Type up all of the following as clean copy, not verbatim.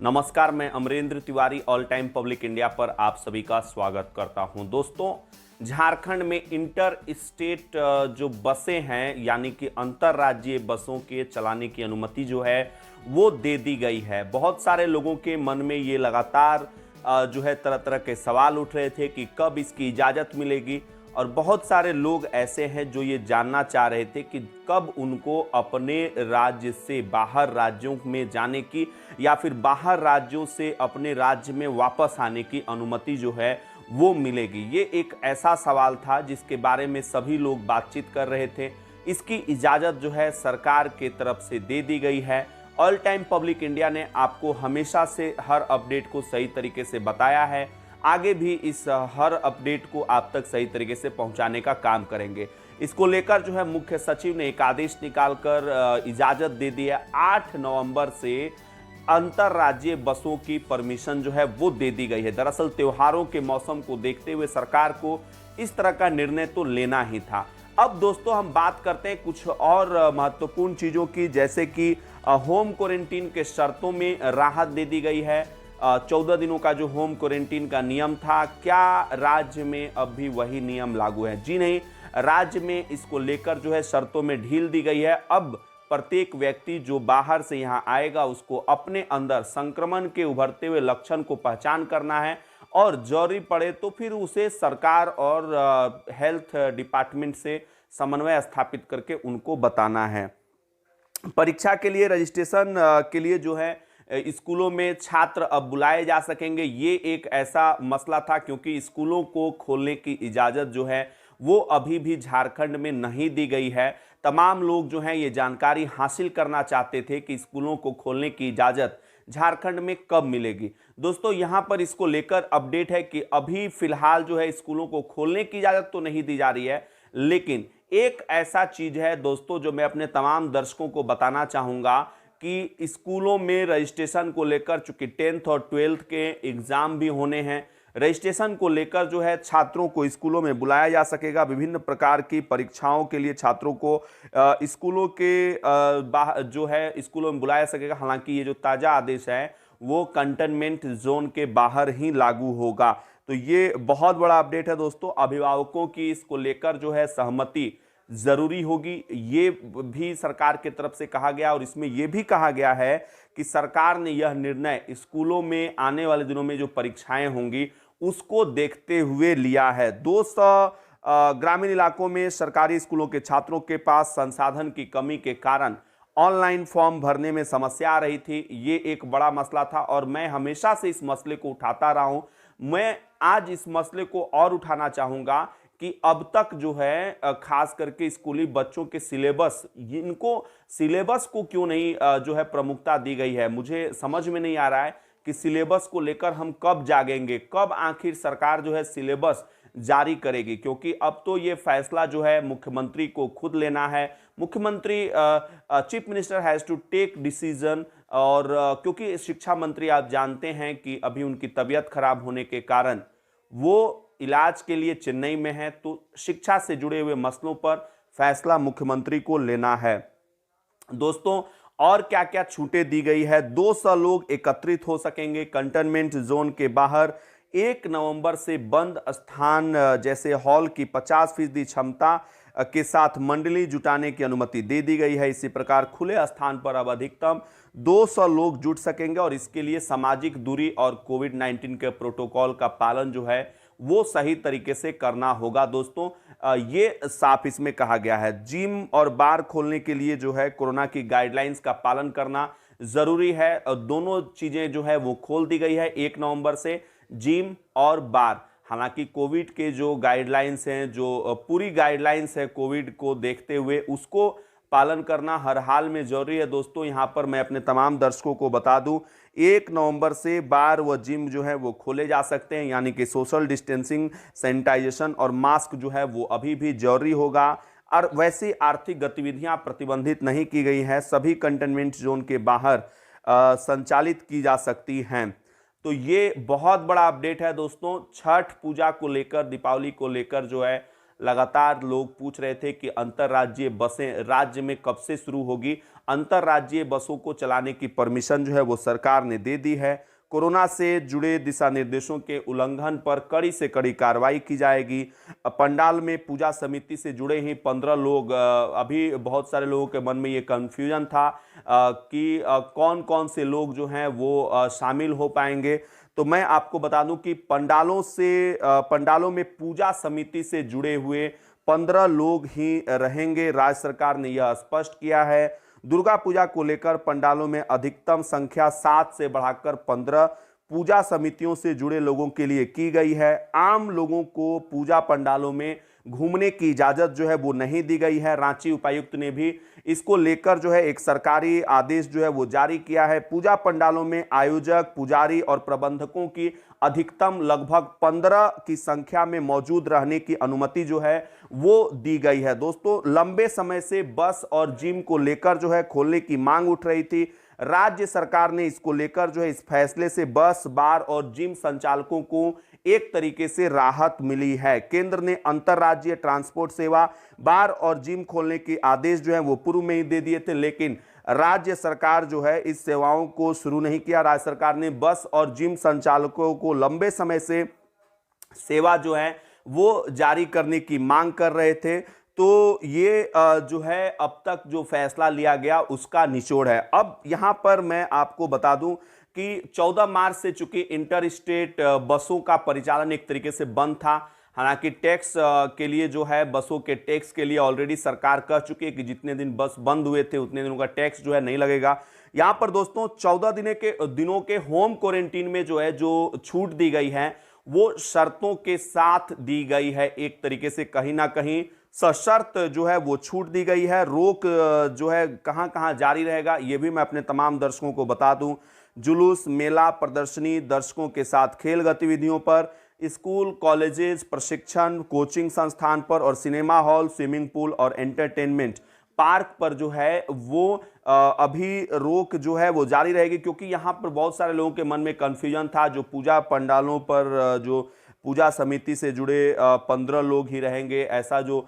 नमस्कार, मैं Amrendra Tiwari all time public India पर आप सभी का स्वागत करता हूं। दोस्तों, झारखंड में इंटर स्टेट जो बसें हैं यानी कि अंतर्राज्यीय बसों के चलाने की अनुमति जो है वो दे दी गई है। बहुत सारे लोगों के मन में ये लगातार जो है तरह तरह के सवाल उठ रहे थे कि कब इसकी इजाज़त मिलेगी, और बहुत सारे लोग ऐसे हैं जो ये जानना चाह रहे थे कि कब उनको अपने राज्य से बाहर राज्यों में जाने की या फिर बाहर राज्यों से अपने राज्य में वापस आने की अनुमति जो है वो मिलेगी। ये एक ऐसा सवाल था जिसके बारे में सभी लोग बातचीत कर रहे थे। इसकी इजाज़त जो है सरकार के तरफ से दे दी गई है। ऑल टाइम पब्लिक इंडिया ने आपको हमेशा से हर अपडेट को सही तरीके से बताया है, आगे भी इस हर अपडेट को आप तक सही तरीके से पहुंचाने का काम करेंगे। इसको लेकर जो है मुख्य सचिव ने एक आदेश निकालकर इजाज़त दे दी है। 8 नवंबर से अंतर्राज्यीय बसों की परमिशन जो है वो दे दी गई है। दरअसल त्योहारों के मौसम को देखते हुए सरकार को इस तरह का निर्णय तो लेना ही था। अब दोस्तों हम बात करते हैं कुछ और महत्वपूर्ण चीज़ों की, जैसे कि होम क्वारंटीन के शर्तों में राहत दे दी गई है। 14 दिनों का जो होम क्वारंटीन का नियम था, क्या राज्य में अब भी वही नियम लागू है? जी नहीं, राज्य में इसको लेकर जो है शर्तों में ढील दी गई है। अब प्रत्येक व्यक्ति जो बाहर से यहाँ आएगा उसको अपने अंदर संक्रमण के उभरते हुए लक्षण को पहचान करना है, और जरूरी पड़े तो फिर उसे सरकार और हेल्थ डिपार्टमेंट से समन्वय स्थापित करके उनको बताना है। परीक्षा के लिए रजिस्ट्रेशन के लिए जो है स्कूलों में छात्र अब बुलाए जा सकेंगे। ये एक ऐसा मसला था क्योंकि स्कूलों को खोलने की इजाज़त जो है वो अभी भी झारखंड में नहीं दी गई है। तमाम लोग जो हैं ये जानकारी हासिल करना चाहते थे कि स्कूलों को खोलने की इजाज़त झारखंड में कब मिलेगी। दोस्तों, यहाँ पर इसको लेकर अपडेट है कि अभी फिलहाल जो है स्कूलों को खोलने की इजाज़त तो नहीं दी जा रही है, लेकिन एक ऐसा चीज़ है दोस्तों जो मैं अपने तमाम दर्शकों को बताना चाहूँगा कि स्कूलों में रजिस्ट्रेशन को लेकर, चूंकि 10th और 12th के एग्ज़ाम भी होने हैं, रजिस्ट्रेशन को लेकर जो है छात्रों को स्कूलों में बुलाया जा सकेगा। विभिन्न प्रकार की परीक्षाओं के लिए छात्रों को स्कूलों के जो है स्कूलों में बुलाया सकेगा। हालांकि ये जो ताज़ा आदेश है वो कंटेनमेंट जोन के बाहर ही लागू होगा। तो ये बहुत बड़ा अपडेट है दोस्तों। अभिभावकों की इसको लेकर जो है सहमति जरूरी होगी, ये भी सरकार की तरफ से कहा गया, और इसमें यह भी कहा गया है कि सरकार ने यह निर्णय स्कूलों में आने वाले दिनों में जो परीक्षाएं होंगी उसको देखते हुए लिया है। 200 ग्रामीण इलाकों में सरकारी स्कूलों के छात्रों के पास संसाधन की कमी के कारण ऑनलाइन फॉर्म भरने में समस्या आ रही थी। ये एक बड़ा मसला था और मैं हमेशा से इस मसले को उठाता रहा हूं। मैं आज इस मसले को और उठाना चाहूंगा कि अब तक जो है खास करके स्कूली बच्चों के सिलेबस, इनको सिलेबस को क्यों नहीं जो है प्रमुखता दी गई है। मुझे समझ में नहीं आ रहा है कि सिलेबस को लेकर हम कब जागेंगे, कब आखिर सरकार जो है सिलेबस जारी करेगी, क्योंकि अब तो ये फैसला जो है मुख्यमंत्री को खुद लेना है। मुख्यमंत्री chief minister has to take decision, और क्योंकि शिक्षा मंत्री आप जानते हैं कि अभी उनकी तबीयत खराब होने के कारण वो इलाज के लिए चेन्नई में है, तो शिक्षा से जुड़े हुए मसलों पर फैसला मुख्यमंत्री को लेना है। दोस्तों, और क्या क्या छूटें दी गई है? 200 लोग एकत्रित हो सकेंगे कंटेनमेंट जोन के बाहर। 1 नवंबर से बंद स्थान जैसे हॉल की 50% क्षमता के साथ मंडली जुटाने की अनुमति दे दी गई है। इसी प्रकार खुले स्थान पर अब अधिकतम 200 लोग जुट सकेंगे, और इसके लिए सामाजिक दूरी और कोविड-19 के प्रोटोकॉल का पालन जो है वो सही तरीके से करना होगा। दोस्तों, ये साफ इसमें कहा गया है। जिम और बार खोलने के लिए जो है कोरोना की गाइडलाइंस का पालन करना जरूरी है। दोनों चीजें जो है वो खोल दी गई है 1 नवंबर से, जिम और बार। हालांकि कोविड के जो गाइडलाइंस हैं, जो पूरी गाइडलाइंस है कोविड को देखते हुए, उसको पालन करना हर हाल में जरूरी है। दोस्तों, यहां पर मैं अपने तमाम दर्शकों को बता दूं, 1 नवंबर से बार व जिम जो है वो खोले जा सकते हैं, यानी कि सोशल डिस्टेंसिंग, सैनिटाइजेशन और मास्क जो है वो अभी भी जरूरी होगा। और वैसी आर्थिक गतिविधियां प्रतिबंधित नहीं की गई हैं, सभी कंटेनमेंट जोन के बाहर संचालित की जा सकती हैं। तो ये बहुत बड़ा अपडेट है दोस्तों। छठ पूजा को लेकर, दीपावली को लेकर जो है लगातार लोग पूछ रहे थे कि अंतर्राज्यीय बसें राज्य में कब से शुरू होगी। अंतर्राज्यीय बसों को चलाने की परमिशन जो है वो सरकार ने दे दी है। कोरोना से जुड़े दिशा निर्देशों के उल्लंघन पर कड़ी से कड़ी कार्रवाई की जाएगी। पंडाल में पूजा समिति से जुड़े ही 15 लोग, अभी बहुत सारे लोगों के मन में ये कंफ्यूजन था कि कौन कौन से लोग जो हैं वो शामिल हो पाएंगे। तो मैं आपको बता दूं कि पंडालों में पूजा समिति से जुड़े हुए 15 लोग ही रहेंगे। राज्य सरकार ने यह स्पष्ट किया है। दुर्गा पूजा को लेकर पंडालों में अधिकतम संख्या 7 से बढ़ाकर 15 पूजा समितियों से जुड़े लोगों के लिए की गई है। आम लोगों को पूजा पंडालों में घूमने की इजाजत जो है वो नहीं दी गई है। रांची उपायुक्त ने भी इसको लेकर जो है एक सरकारी आदेश जो है वो जारी किया है। पूजा पंडालों में आयोजक, पुजारी और प्रबंधकों की अधिकतम लगभग 15 की संख्या में मौजूद रहने की अनुमति जो है वो दी गई है। दोस्तों, लंबे समय से बस और जिम को लेकर जो है खोलने की मांग उठ रही थी। राज्य सरकार ने इसको लेकर जो है इस फैसले से बस, बार और जिम संचालकों को एक तरीके से राहत मिली है। केंद्र ने अंतर्राज्यीय ट्रांसपोर्ट सेवा, बार और जिम खोलने के आदेश जो है वो पूर्व में ही दे दिए थे, लेकिन राज्य सरकार जो है इस सेवाओं को शुरू नहीं किया। राज्य सरकार ने बस और जिम संचालकों को लंबे समय से सेवा जो है वो जारी करने की मांग कर रहे थे। तो ये जो है अब तक जो फैसला लिया गया उसका निचोड़ है। अब यहां पर मैं आपको बता दूं कि 14 मार्च से चूंकि इंटर स्टेट बसों का परिचालन एक तरीके से बंद था। हालांकि टैक्स के लिए जो है, बसों के टैक्स के लिए ऑलरेडी सरकार कह चुकी है कि जितने दिन बस बंद हुए थे उतने दिनों का टैक्स जो है नहीं लगेगा। यहां पर दोस्तों 14 दिनों के होम क्वारंटीन में जो है जो छूट दी गई है वो शर्तों के साथ दी गई है। एक तरीके से कहीं ना कहीं सशर्त जो है वो छूट दी गई है। रोक जो है कहां कहां जारी रहेगा ये भी मैं अपने तमाम दर्शकों को बता दूं। जुलूस, मेला, प्रदर्शनी, दर्शकों के साथ खेल गतिविधियों पर, स्कूल, कॉलेजेस, प्रशिक्षण, कोचिंग संस्थान पर और सिनेमा हॉल, स्विमिंग पूल और एंटरटेनमेंट पार्क पर जो है वो अभी रोक जो है वो जारी रहेगी। क्योंकि यहाँ पर बहुत सारे लोगों के मन में कंफ्यूजन था। जो पूजा पंडालों पर जो पूजा समिति से जुड़े 15 लोग ही रहेंगे, ऐसा जो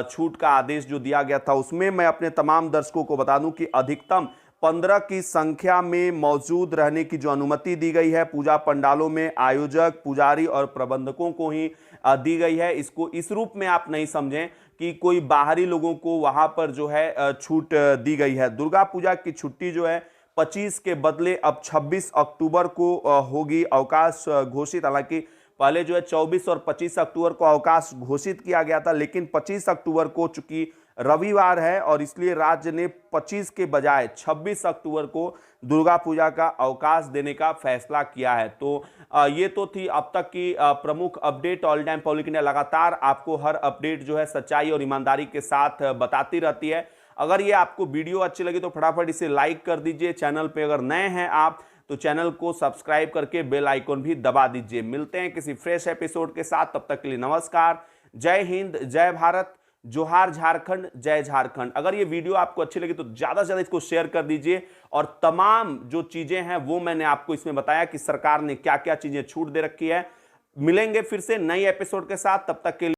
छूट का आदेश जो दिया गया था, उसमें मैं अपने तमाम दर्शकों को बता दूं कि अधिकतम 15 की संख्या में मौजूद रहने की जो अनुमति दी गई है पूजा पंडालों में आयोजक, पुजारी और प्रबंधकों को ही दी गई है। इसको इस रूप में आप नहीं समझें कि कोई बाहरी लोगों को वहां पर जो है छूट दी गई है। दुर्गा पूजा की छुट्टी जो है 25 के बदले अब 26 अक्टूबर को होगी अवकाश घोषित। हालांकि पहले जो है 24 और 25 अक्टूबर को अवकाश घोषित किया गया था, लेकिन 25 अक्टूबर को चूंकि रविवार है और इसलिए राज्य ने 25 के बजाय 26 अक्टूबर को दुर्गा पूजा का अवकाश देने का फैसला किया है। तो ये तो थी अब तक की प्रमुख update. All time public India लगातार आपको हर अपडेट जो है सच्चाई और ईमानदारी के साथ बताती रहती है। अगर ये आपको वीडियो अच्छी लगी तो फटाफट इसे लाइक कर दीजिए। चैनल पे अगर नए हैं आप तो चैनल को सब्सक्राइब करके बेल आइकन भी दबा दीजिए। मिलते हैं किसी फ्रेश एपिसोड के साथ, तब तक के लिए नमस्कार। जय हिंद, जय भारत, जोहार झारखंड, जय झारखंड। अगर ये वीडियो आपको अच्छी लगी तो ज्यादा से ज्यादा इसको शेयर कर दीजिए। और तमाम जो चीजें हैं वो मैंने आपको इसमें बताया कि सरकार ने क्या क्या चीजें छूट दे रखी है। मिलेंगे फिर से नई एपिसोड के साथ, तब तक के लिए